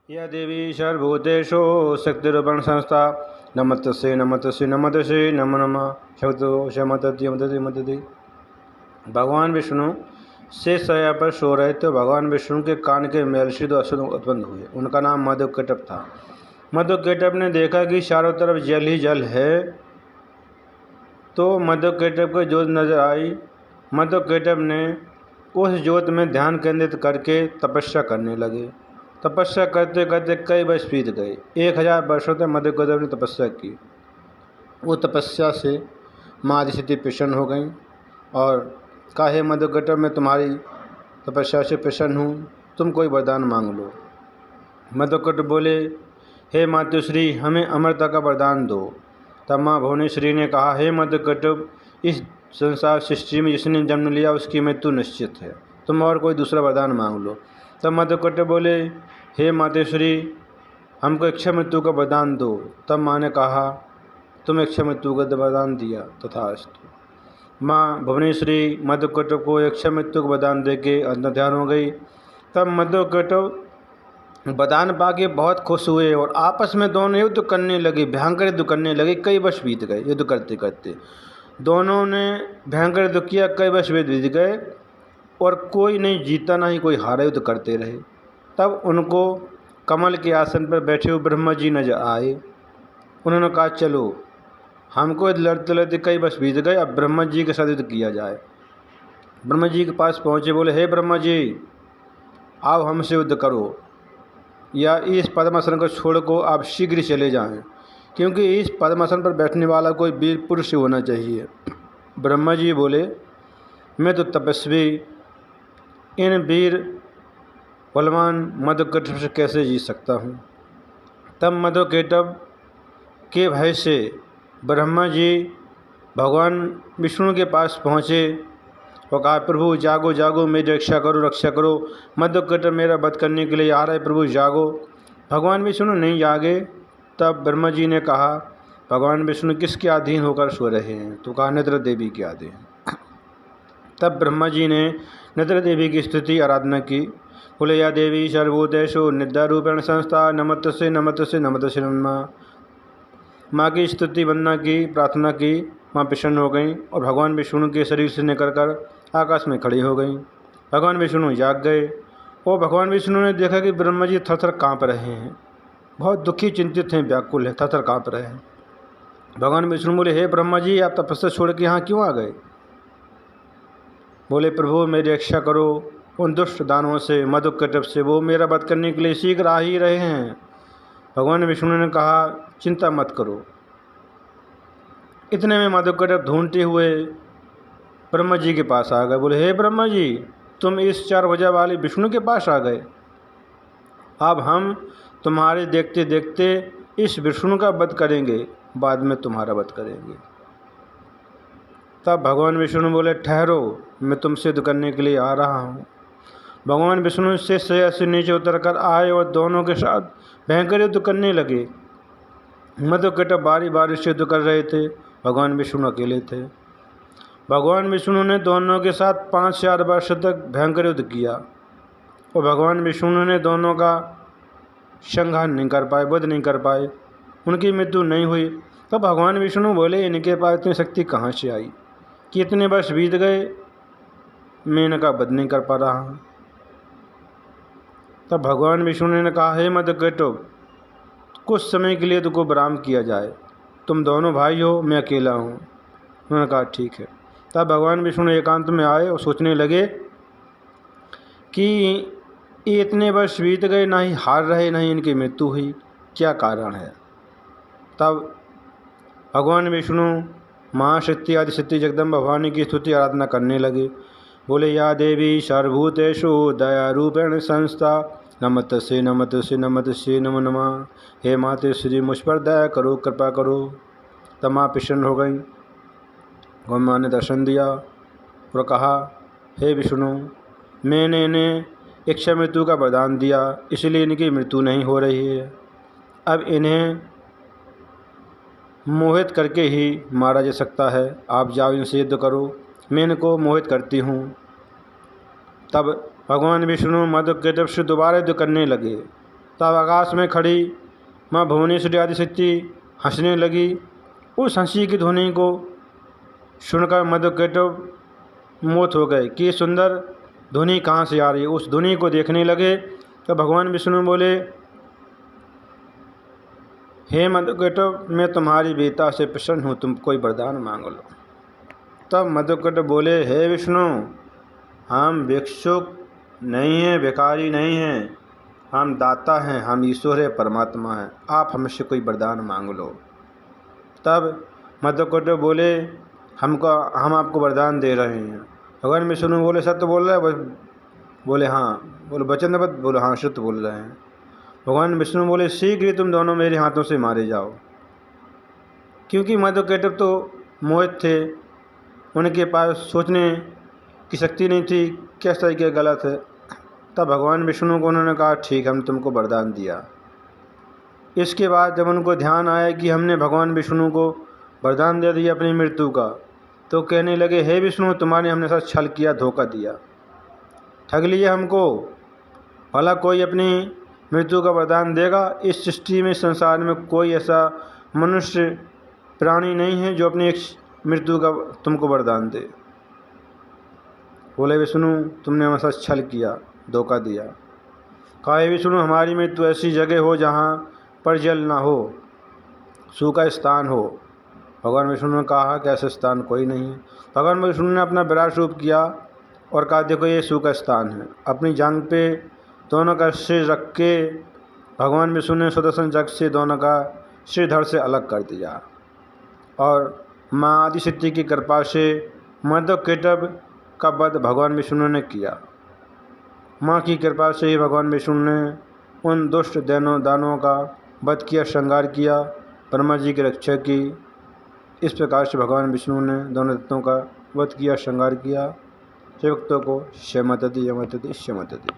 या देवी सर्वभूतेषु शक्तिरूपेण संस्था नमस्तस्यै नमस्तस्यै नमस्तस्यै नमो नमः शक्तो शमतति मदति मदति। भगवान विष्णु से शैया पर सो रहे तो भगवान विष्णु के कान के मैल से दो असुर उत्पन्न हुए। उनका नाम मधुकैटभ था। मधुकैटभ ने देखा कि चारों तरफ जल ही जल है, तो मधुकैटभ को ज्योत नजर आई। मधुकैटभ ने उस ज्योत में ध्यान केंद्रित करके तपस्या करने लगे। तपस्या करते करते कई वर्ष बीत गए। 1000 वर्षों तक मधुकैटभ ने तपस्या की। वो तपस्या से माँ आदिशक्ति प्रसन्न हो गई और कहा, हे मधुकैटभ, मैं तुम्हारी तपस्या से प्रसन्न हूँ, तुम कोई वरदान मांग लो। मधुकैटभ बोले, हे मातुश्री, हमें अमरता का वरदान दो। तब माँ भुवनेश्वरी ने कहा, हे मधुकैटभ, इस संसार सृष्टि में जिसने जन्म लिया उसकी मृत्यु निश्चित है, तुम और कोई दूसरा वरदान मांग लो। तब मधुकैटभ बोले, हे मातेश्वरी, हमको इच्छा मृत्यु का वरदान दो। तब माँ ने कहा, तुम इच्छा मृत्यु का वरदान दिया, तथास्तु। माँ भुवनेश्वरी मधुकैटभ को इच्छा मृत्यु का वरदान दे के अंतर्ध्यान हो गई। तब मधुकैटभ वरदान पा के बहुत खुश हुए और आपस में दोनों युद्ध करने लगे, भयंकर युद्ध करने लगे। कई वर्ष बीत गए युद्ध करते करते, दोनों ने भयंकर युद्ध किया। कई वर्ष बीत गए और कोई नहीं जीता, ना ही कोई हारा, युद्ध करते रहे। तब उनको कमल के आसन पर बैठे हुए ब्रह्मा जी नजर आए। उन्होंने कहा, चलो, हमको लड़ते लड़ते कई वर्ष बीत गए, अब ब्रह्मा जी के साथ युद्ध किया जाए। ब्रह्मा जी के पास पहुँचे, बोले, हे ब्रह्मा जी, आओ हमसे युद्ध करो, या इस पद्मासन को छोड़ को आप शीघ्र चले जाएं, क्योंकि इस पद्मासन पर बैठने वाला कोई वीर पुरुष होना चाहिए। ब्रह्मा जी बोले, मैं तो तपस्वी इन वीर बलवान मधुकैटभ से कैसे जीत सकता हूँ। तब मधुकैटभ के भय से ब्रह्मा जी भगवान विष्णु के पास पहुँचे और कहा, प्रभु जागो जागो, मेरी रक्षा करो रक्षा करो, मधुकैटभ मेरा वध करने के लिए आ रहा है, प्रभु जागो। भगवान विष्णु नहीं जागे। तब ब्रह्मा जी ने कहा, भगवान विष्णु किसके अधीन होकर सो रहे हैं? तो कहा, निद्रा देवी के अधीन। तब ब्रह्मा जी ने निद्रा देवी की स्तुति आराधना की। बोले, या देवी सर्वभूतेषु निद्रा रूपेण संस्था नमस्तस्यै नमस्तस्यै नमस्तस्यै नमः। माँ की स्तुति वंदना की, प्रार्थना की। माँ प्रसन्न हो गई और भगवान विष्णु के शरीर से निकल कर आकाश में खड़ी हो गई। भगवान विष्णु जाग गए और भगवान विष्णु ने देखा कि ब्रह्मा जी थरथर काँप रहे हैं, बहुत दुखी चिंतित हैं, व्याकुल हैं, थरथर काँप रहे हैं। भगवान विष्णु बोले, हे ब्रह्मा जी, आप तपस्या छोड़ के यहाँ क्यों आ गए? बोले, प्रभु मेरी रक्षा करो उन दुष्ट दानवों से, मधुकैटभ से, वो मेरा वध करने के लिए शीघ्र आ ही रहे हैं। भगवान विष्णु ने कहा, चिंता मत करो। इतने में मधुकैटभ ढूंढते हुए ब्रह्मा जी के पास आ गए। बोले, हे ब्रह्मा जी, तुम इस 4 भुजा वाले विष्णु के पास आ गए। अब हम तुम्हारे देखते देखते इस विष्णु का वध करेंगे, बाद में तुम्हारा वध करेंगे। तब भगवान विष्णु बोले, ठहरो, मैं तुमसे युद्ध करने के लिए आ रहा हूँ। भगवान विष्णु से शैया से नीचे उतरकर आए और दोनों के साथ भयंकर युद्ध करने लगे। मधुकैटभ बारी बारी से युद्ध कर रहे थे, भगवान विष्णु अकेले थे। भगवान विष्णु ने दोनों के साथ 5,000 वर्ष तक भयंकर युद्ध किया और भगवान विष्णु ने दोनों का संहार नहीं कर पाए, वध नहीं कर पाए, उनकी मृत्यु नहीं हुई। तब भगवान विष्णु बोले, इनके पास इतनी शक्ति कहाँ से आई कि इतने वर्ष बीत गए, मैं इनका वध नहीं कर पा रहा हूँ। तब भगवान विष्णु ने कहा, हे मधुकैटभ, कुछ समय के लिए तुमको विराम किया जाए, तुम दोनों भाई हो, मैं अकेला हूँ। उन्होंने कहा, ठीक है। तब भगवान विष्णु एकांत में आए और सोचने लगे कि ये इतने वर्ष बीत गए, ना ही हार रहे, ना ही इनकी मृत्यु हुई, क्या कारण है। तब भगवान विष्णु महाशक्ति आदिशक्ति जगदम्बा भवानी की स्तुति आराधना करने लगे। बोले, या देवी सर्वभूतेषु दया रूपेण संस्था नमस्तस्यै नमस्तस्यै नमस्तस्यै नमो नमः। हे मातेश्वरी, मुझ पर दया करो, कृपा करो। तब माँ प्रसन्न हो गई और माँ ने दर्शन दिया और कहा, हे विष्णु, मैंने इन्हें इच्छा मृत्यु का वरदान दिया, इसलिए इनकी मृत्यु नहीं हो रही है। अब इन्हें मोहित करके ही मारा जा सकता है, आप जाओ, इनसे युद्ध करो, मैं इनको मोहित करती हूँ। तब भगवान विष्णु मधुकैटभ से दोबारा युद्ध करने लगे तब आकाश में खड़ी माँ भुवनेश्वरी आदिशक्ति हंसने लगी। उस हंसी की ध्वनि को सुनकर मधुकेटव मोहित हो गए कि ये सुंदर ध्वनि कहाँ से आ रही है। उस ध्वनि को देखने लगे तो भगवान विष्णु बोले, हे मधुकेटव, मैं तुम्हारी वीरता से प्रसन्न हूँ, तुम कोई वरदान मांग लो। तब मधुकेटव बोले, हे विष्णु, हम भिक्षुक नहीं हैं, भिखारी नहीं हैं, हम दाता हैं, हम ईश्वर है, परमात्मा हैं, आप हमसे कोई वरदान मांग लो। तब मधुकेटव बोले, हम आपको वरदान दे रहे हैं। भगवान विष्णु बोले, सत्य बोल रहे हैं? बोले हाँ। बोले वचन मत? बोले हाँ, सत्य बोल रहे हैं। भगवान विष्णु बोले, शीघ्र ही तुम दोनों मेरे हाथों से मारे जाओ। क्योंकि मधुकेटव तो मोहित थे, उनके पास सोचने की शक्ति नहीं थी क्या सही क्या गलत है। तब भगवान विष्णु को उन्होंने कहा, ठीक, हमने तुमको वरदान दिया। इसके बाद जब उनको ध्यान आया कि हमने भगवान विष्णु को वरदान दे दिया अपनी मृत्यु का, तो कहने लगे, हे विष्णु, तुम्हारे हमने साथ छल किया, धोखा दिया, ठग लिया हमको। भला कोई अपनी मृत्यु का वरदान देगा? इस सृष्टि में, संसार में कोई ऐसा मनुष्य प्राणी नहीं है जो अपनी एक मृत्यु का तुमको वरदान दे। बोले, विष्णु, तुमने हमारे साथ छल किया, धोखा दिया। कहा, हे विष्णु, हमारी मृत्यु ऐसी जगह हो जहाँ पर जल ना हो, सूखा स्थान हो। भगवान विष्णु ने कहा कि ऐसा स्थान कोई नहीं है। भगवान विष्णु ने अपना विराट रूप किया और कहा, देखो ये सूखा स्थान है। अपनी जांघ पे दोनों का सिर रख के भगवान विष्णु ने सुदर्शन चक्र से दोनों का सिर धड़ से अलग कर दिया और माँ आदिशक्ति की कृपा से मधुकेटव का वध भगवान विष्णु ने किया। माँ की कृपा से ही भगवान विष्णु ने उन दुष्ट दानवों का वध किया, संहार किया, ब्रह्मा जी की रक्षा की। इस प्रकार से भगवान विष्णु ने दोनों तत्वों का वध किया, संहार किया। भक्तों को शमतति यमतति शमतति।